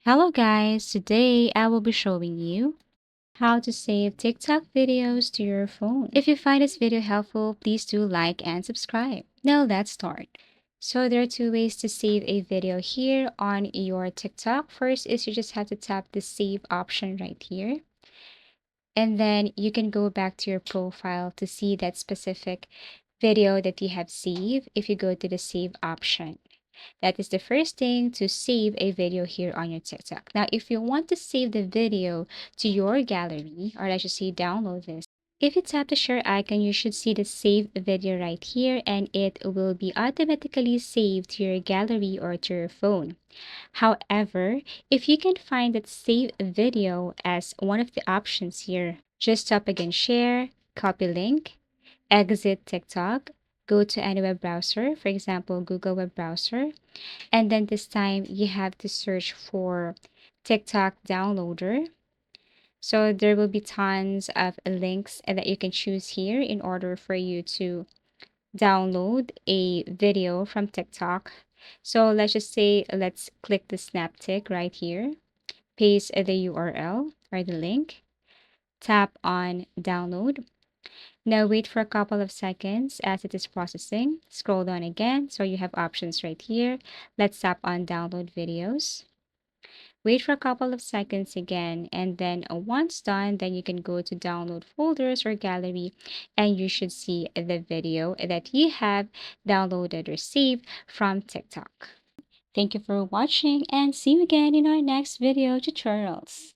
Hello guys, today I will be showing you how to save TikTok videos to your phone. If you find this video helpful, please do like and subscribe. Now let's start. So there are two ways to save a video here on your TikTok. First is you just have to tap the save option right here. And then you can go back to your profile to see that specific video that you have saved if you go to the save option. That is the first thing to save a video here on your TikTok. Now, if you want to save the video to your gallery, or let's just say download this, if you tap the share icon, you should see the save video right here, and it will be automatically saved to your gallery or to your phone. However, if you can find that save video as one of the options here, just tap again share, copy link, exit TikTok, go to any web browser, for example, Google web browser, and then this time you have to search for TikTok downloader. So there will be tons of links that you can choose here in order for you to download a video from TikTok. So let's just say, let's click the snap tick right here, paste the URL or the link, tap on download. Now wait for a couple of seconds as it is processing. Scroll down again. So you have options right here. Let's tap on download videos. Wait for a couple of seconds again, and then once done, then you can go to download folders or gallery, and you should see the video that you have downloaded or saved from TikTok. Thank you for watching, and see you again in our next video tutorials.